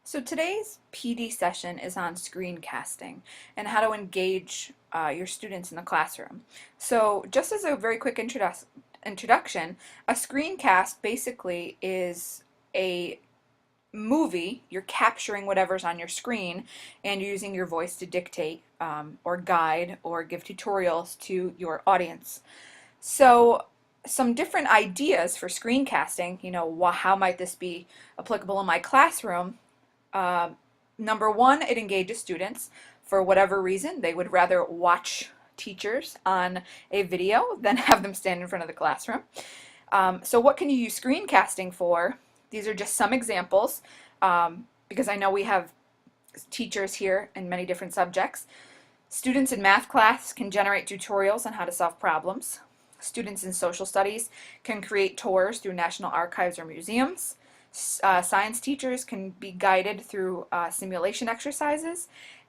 So today's PD session is on screencasting and how to engage your students in the classroom. So just as a very quick introduction, a screencast basically is a movie. You're capturing whatever's on your screen and you're using your voice to dictate or guide or give tutorials to your audience. So some different ideas for screencasting, how might this be applicable in my classroom? Uh, Number one, it engages students. For whatever reason, they would rather watch teachers on a video than have them stand in front of the classroom. So what can you use screencasting for? These are just some examples, because I know we have teachers here in many different subjects. Students in math class can generate tutorials on how to solve problems. Students in social studies can create tours through national archives or museums. Science teachers can be guided through simulation exercises,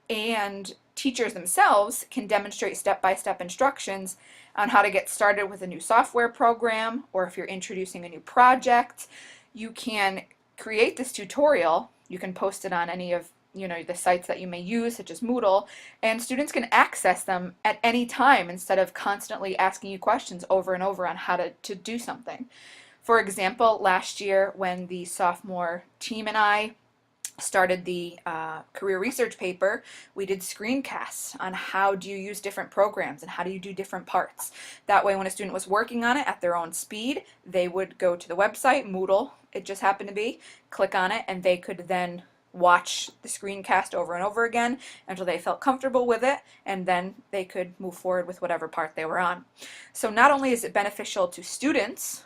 and teachers themselves can demonstrate step-by-step instructions on how to get started with a new software program, or if you're introducing a new project, you can create this tutorial. You can post it on any of the sites that you may use, such as Moodle, and students can access them at any time instead of constantly asking you questions over and over on how to do something. For example, last year when the sophomore team and I started the career research paper, we did screencasts on how do you use different programs and how do you do different parts. That way when a student was working on it at their own speed, they would go to the website, Moodle it just happened to be, click on it, and they could then watch the screencast over and over again until they felt comfortable with it, and then they could move forward with whatever part they were on. So not only is it beneficial to students,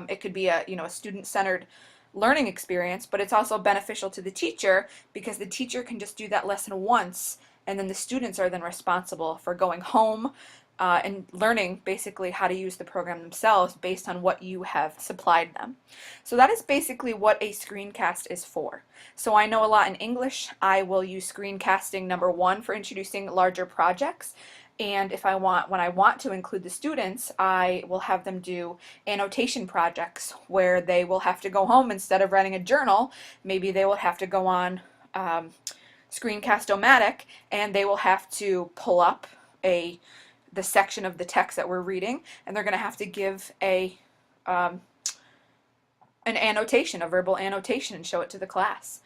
it could be a student-centered learning experience, but it's also beneficial to the teacher because the teacher can just do that lesson once, and then the students are then responsible for going home and learning basically how to use the program themselves based on what you have supplied them. So that is basically what a screencast is for. So I know a lot in English. I will use screencasting number one for introducing larger projects. And when I want to include the students, I will have them do annotation projects where they will have to go home instead of writing a journal. Maybe they will have to go on Screencast-O-Matic, and they will have to pull up the section of the text that we're reading, and they're going to have to give an annotation, a verbal annotation, and show it to the class.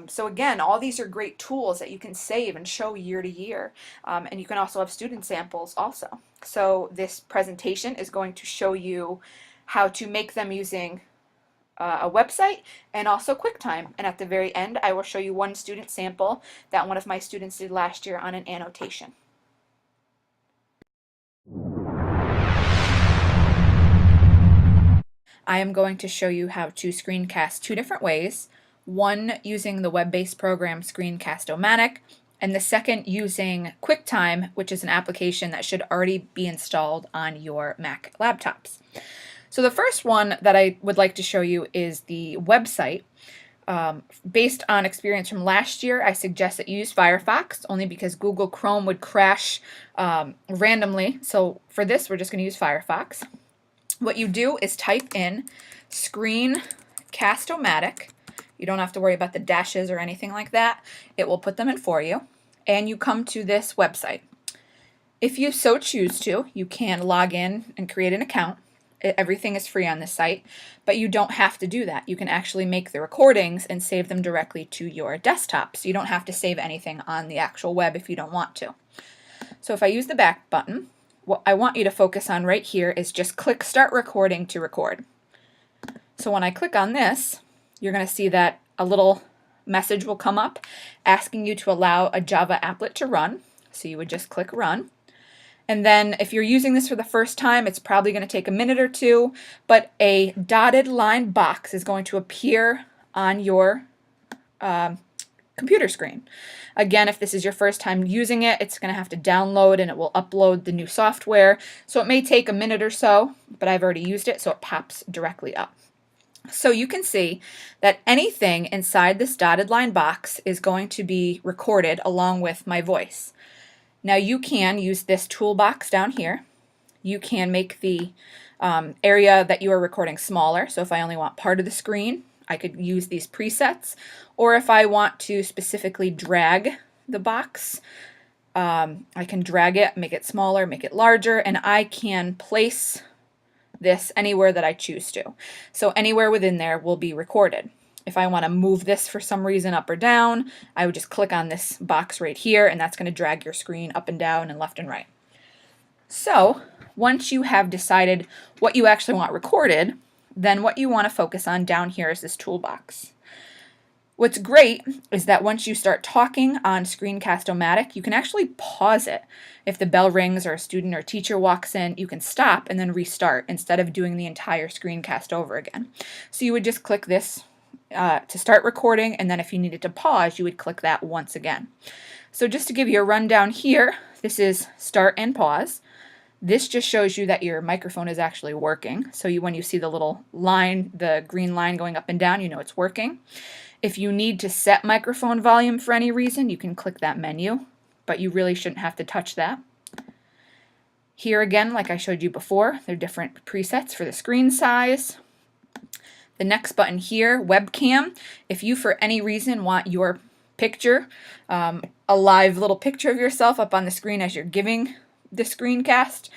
So again, all these are great tools that you can save and show year to year, and you can also have student samples also. So this presentation is going to show you how to make them using a website and also QuickTime, and at the very end I will show you one student sample that one of my students did last year on an annotation. I am going to show you how to screencast two different ways, one using the web-based program Screencast-O-Matic, and the second using QuickTime, which is an application that should already be installed on your Mac laptops. So the first one that I would like to show you is the website. Based on experience from last year, I suggest that you use Firefox, only because Google Chrome would crash randomly. So for this, we're just going to use Firefox. What you do is type in Screencast-O-Matic. You don't have to worry about the dashes or anything like that. It will put them in for you. And you come to this website. If you so choose to, you can log in and create an account. Everything is free on this site, but you don't have to do that. You can actually make the recordings and save them directly to your desktop. So you don't have to save anything on the actual web if you don't want to. So if I use the back button, what I want you to focus on right here is just click Start Recording to record. So when I click on this, you're going to see that a little message will come up asking you to allow a Java applet to run. So you would just click Run. And then if you're using this for the first time, it's probably going to take a minute or two, but a dotted line box is going to appear on your computer screen. Again, if this is your first time using it, it's going to have to download and it will upload the new software. So it may take a minute or so, but I've already used it, so it pops directly up. So you can see that anything inside this dotted line box is going to be recorded along with my voice. Now you can use this toolbox down here. You can make the area that you are recording smaller. So if I only want part of the screen, I could use these presets. Or if I want to specifically drag the box, I can drag it, make it smaller, make it larger, and I can place this anywhere that I choose to. So anywhere within there will be recorded. If I want to move this for some reason up or down, I would just click on this box right here, and that's going to drag your screen up and down and left and right. So once you have decided what you actually want recorded, then what you want to focus on down here is this toolbox. What's great is that once you start talking on Screencast-O-Matic, you can actually pause it. If the bell rings or a student or teacher walks in, you can stop and then restart instead of doing the entire screencast over again. So you would just click this to start recording, and then if you needed to pause, you would click that once again. So just to give you a rundown here, this is start and pause. This just shows you that your microphone is actually working. So when you see the little line, the green line going up and down, you know it's working. If you need to set microphone volume for any reason, you can click that menu, but you really shouldn't have to touch that. Here again, like I showed you before, there are different presets for the screen size. The next button here, webcam, if you for any reason want your picture, a live little picture of yourself up on the screen as you're giving the screencast,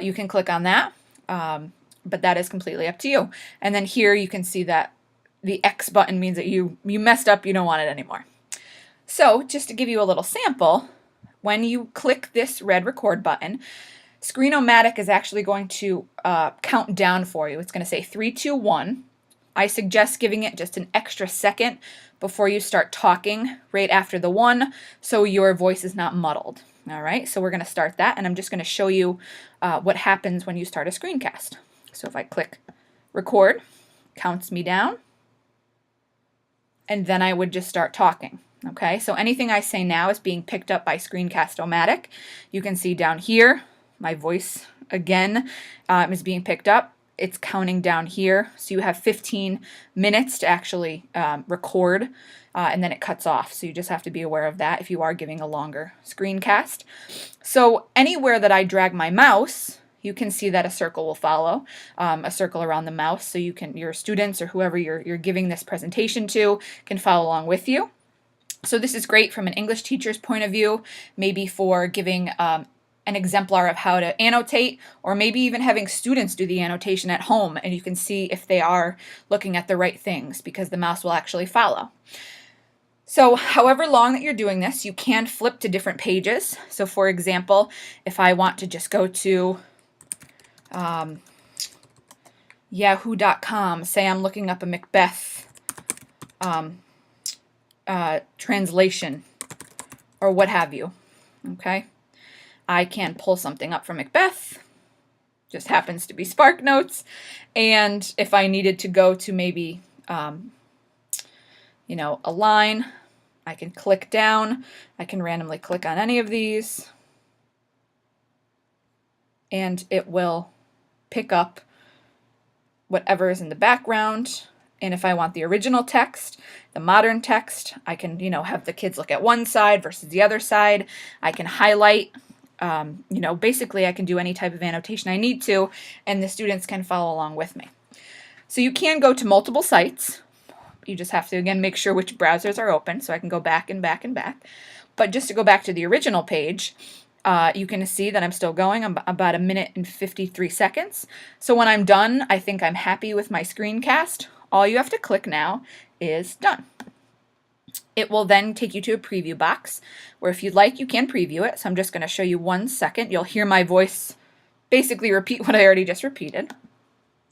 you can click on that, but that is completely up to you. And then here you can see that the X button means that you messed up, you don't want it anymore. So just to give you a little sample, when you click this red record button, Screen-O-Matic is actually going to count down for you. It's going to say 3, 2, 1. I suggest giving it just an extra second before you start talking right after the 1 so your voice is not muddled. All right, so we're going to start that, and I'm just going to show you what happens when you start a screencast. So if I click record, counts me down, and then I would just start talking. Okay, so anything I say now is being picked up by Screencast-O-Matic. You can see down here, my voice again is being picked up. It's counting down here, so you have 15 minutes to actually record, and then it cuts off. So you just have to be aware of that if you are giving a longer screencast. So anywhere that I drag my mouse, you can see that a circle will follow, a circle around the mouse, so your students or whoever you're giving this presentation to can follow along with you. So this is great from an English teacher's point of view, maybe for giving an exemplar of how to annotate, or maybe even having students do the annotation at home, and you can see if they are looking at the right things because the mouse will actually follow. So however long that you're doing this, you can flip to different pages. So for example, if I want to just go to yahoo.com, say I'm looking up a Macbeth translation or what have you, okay? I can pull something up from Macbeth, just happens to be Spark Notes, and if I needed to go to maybe, a line, I can click down, I can randomly click on any of these, and it will pick up whatever is in the background. And if I want the original text, the modern text, I can, have the kids look at one side versus the other side. I can highlight, basically I can do any type of annotation I need to, and the students can follow along with me. So you can go to multiple sites. You just have to, again, make sure which browsers are open, so I can go back and back and back. But just to go back to the original page, you can see that I'm still going. I'm about 1 minute and 53 seconds. So when I'm done, I think I'm happy with my screencast. All you have to click now is done. It will then take you to a preview box where if you'd like, you can preview it. So I'm just going to show you 1 second. You'll hear my voice basically repeat what I already just repeated.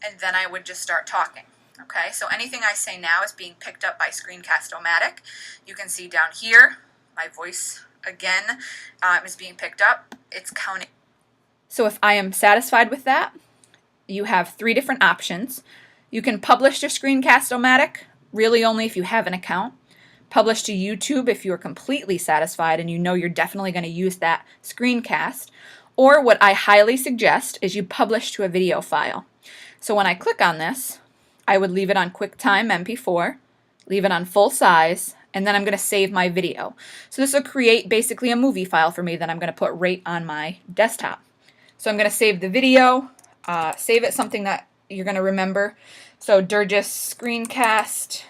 And then I would just start talking. Okay, so anything I say now is being picked up by Screencast-O-Matic. You can see down here, my voice again is being picked up. It's counting. So if I am satisfied with that, you have 3 different options. You can publish to Screencast-O-Matic, really only if you have an account. Publish to YouTube if you're completely satisfied and you know you're definitely going to use that screencast. Or what I highly suggest is you publish to a video file. So when I click on this, I would leave it on QuickTime MP4, leave it on full size, and then I'm going to save my video. So this will create basically a movie file for me that I'm going to put right on my desktop. So I'm going to save the video. Save it something that you're going to remember. So Durgis Screencast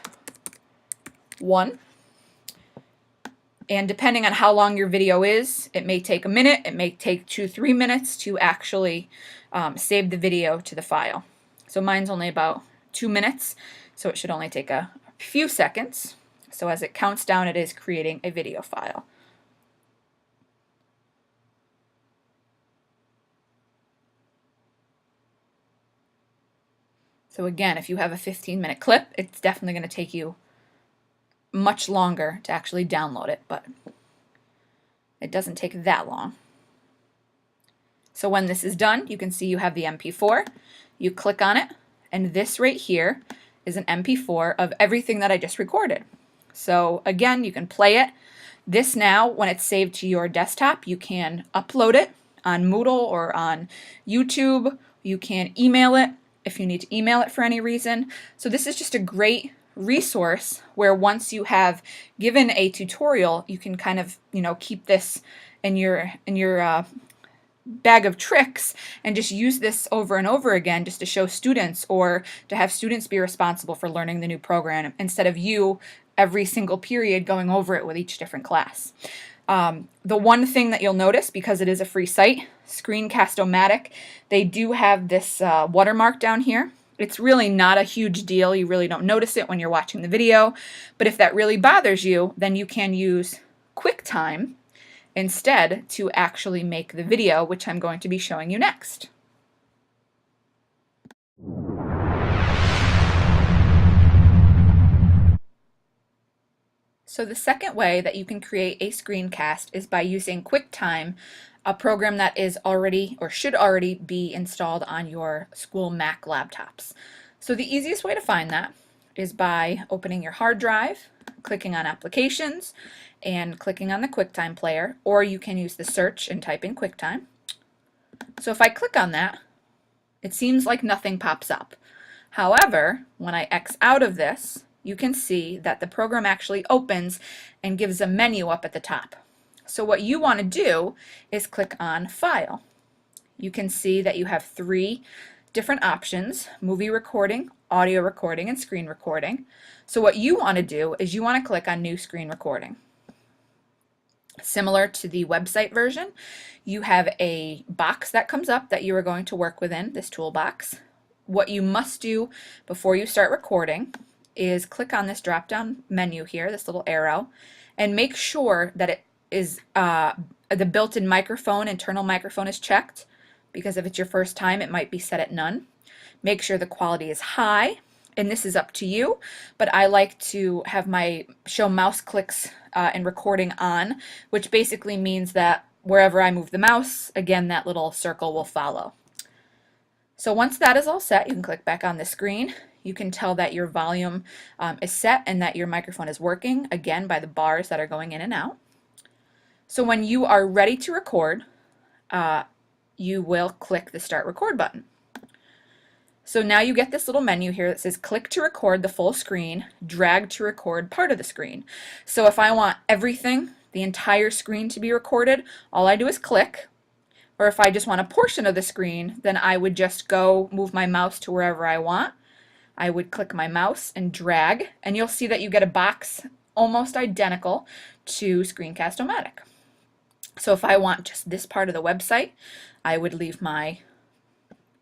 1. And depending on how long your video is, it may take a minute, it may take 2-3 minutes to actually save the video to the file. So mine's only about 2 minutes, so it should only take a few seconds. So as it counts down, it is creating a video file. So again, if you have a 15-minute clip, it's definitely going to take you much longer to actually download it, but it doesn't take that long. So when this is done, you can see you have the MP4. You click on it, and this right here is an MP4 of everything that I just recorded. So again, you can play it. This now, when it's saved to your desktop, you can upload it on Moodle or on YouTube. You can email it if you need to email it for any reason. So this is just a great resource where once you have given a tutorial, you can kind of, keep this in your bag of tricks and just use this over and over again just to show students or to have students be responsible for learning the new program instead of you every single period going over it with each different class. The one thing that you'll notice, because it is a free site, Screencast-O-Matic, they do have this watermark down here. It's really not a huge deal. You really don't notice it when you're watching the video. But if that really bothers you, then you can use QuickTime instead to actually make the video, which I'm going to be showing you next. So the second way that you can create a screencast is by using QuickTime, a program that is already or should already be installed on your school Mac laptops. So the easiest way to find that is by opening your hard drive, clicking on Applications, and clicking on the QuickTime player, or you can use the search and type in QuickTime. So if I click on that, it seems like nothing pops up. However, when I X out of this, you can see that the program actually opens and gives a menu up at the top. So what you want to do is click on File. You can see that you have 3 different options: movie recording, audio recording, and screen recording. So what you want to do is you want to click on New Screen Recording. Similar to the website version, you have a box that comes up that you are going to work within, this toolbox. What you must do before you start recording is click on this drop-down menu here, this little arrow, and make sure that it is the built-in microphone, internal microphone is checked, because if it's your first time, it might be set at none. Make sure the quality is high, and this is up to you, but I like to have my show mouse clicks and recording on, which basically means that wherever I move the mouse, again, that little circle will follow. So once that is all set, you can click back on the screen. You can tell that your volume is set and that your microphone is working, again, by the bars that are going in and out. So when you are ready to record, you will click the Start Record button. So now you get this little menu here that says click to record the full screen, drag to record part of the screen. So if I want everything, the entire screen to be recorded, all I do is click. Or if I just want a portion of the screen, then I would just go move my mouse to wherever I want. I would click my mouse and drag, and you'll see that you get a box almost identical to Screencast-O-Matic. So if I want just this part of the website, I would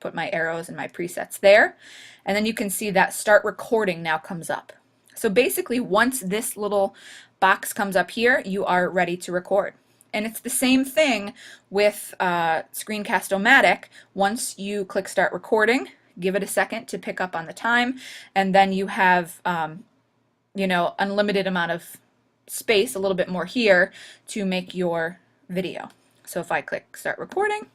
put my arrows and my presets there, and then you can see that Start Recording now comes up. So basically, once this little box comes up here, you are ready to record. And it's the same thing with Screencast-O-Matic. Once you click Start Recording, give it a second to pick up on the time, and then you have unlimited amount of space, a little bit more here, to make your video. So if I click Start Recording,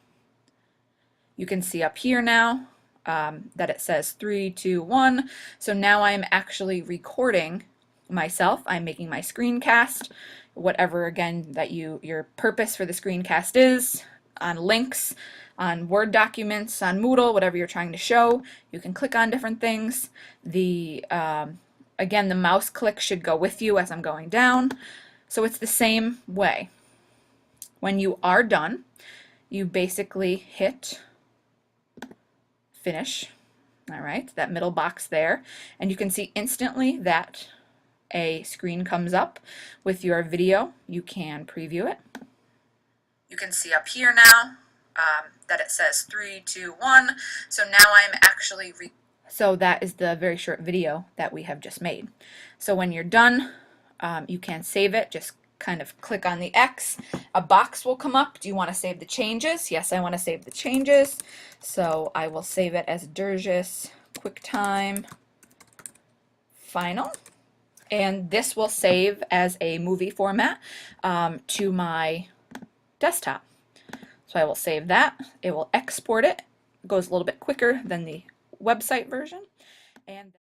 you can see up here now that it says 3, 2, 1. So now I'm actually recording myself. I'm making my screencast, whatever, again, that your purpose for the screencast is, on links, on Word documents, on Moodle, whatever you're trying to show. You can click on different things. Again, the mouse click should go with you as I'm going down. So it's the same way. When you are done, you basically hit finish. All right, that middle box there. And you can see instantly that a screen comes up with your video. You can preview it. You can see up here now that it says 3, 2, 1. So now I'm actually so that is the very short video that we have just made. So when you're done, you can save it. Just kind of click on the X. A box will come up. Do you want to save the changes? Yes, I want to save the changes. So I will save it as Durgis QuickTime Final. And this will save as a movie format to my desktop. So I will save that. It will export it. It goes a little bit quicker than the website version. And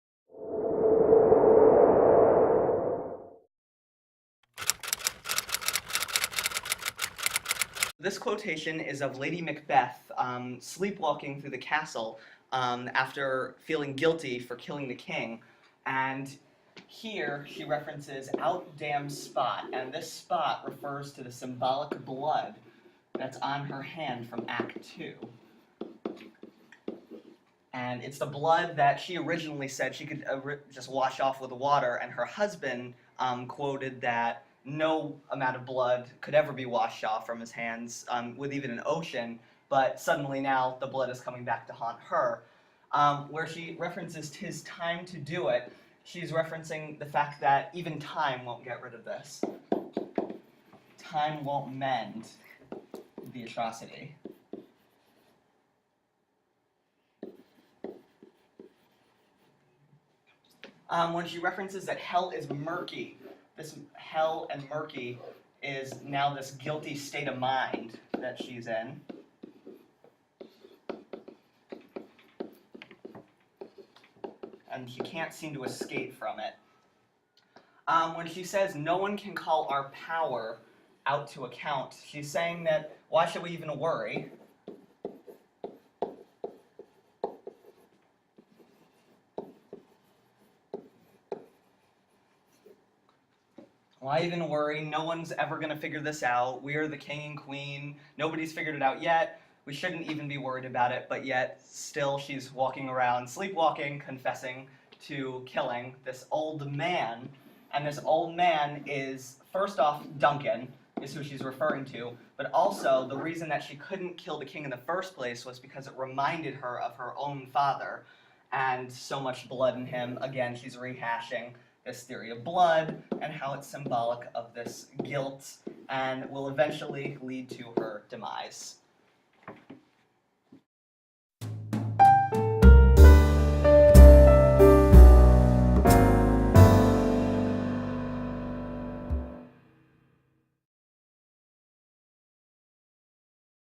this quotation is of Lady Macbeth sleepwalking through the castle after feeling guilty for killing the king. And here she references out damn spot, and this spot refers to the symbolic blood that's on her hand from Act 2. And it's the blood that she originally said she could just wash off with water, and her husband quoted that no amount of blood could ever be washed off from his hands with even an ocean, but suddenly now the blood is coming back to haunt her. Where she references "'tis time to do it," she's referencing the fact that even time won't get rid of this. Time won't mend the atrocity. When she references that hell is murky, this hell and murky is now this guilty state of mind that she's in. And she can't seem to escape from it. When she says no one can call our power out to account, she's saying that why should we even worry? Why even worry? No one's ever going to figure this out. We are the king and queen. Nobody's figured it out yet. We shouldn't even be worried about it, but yet still she's walking around, sleepwalking, confessing to killing this old man. And this old man is, first off, Duncan, is who she's referring to, but also the reason that she couldn't kill the king in the first place was because it reminded her of her own father, and so much blood in him. Again, she's rehashing this theory of blood and how it's symbolic of this guilt and will eventually lead to her demise.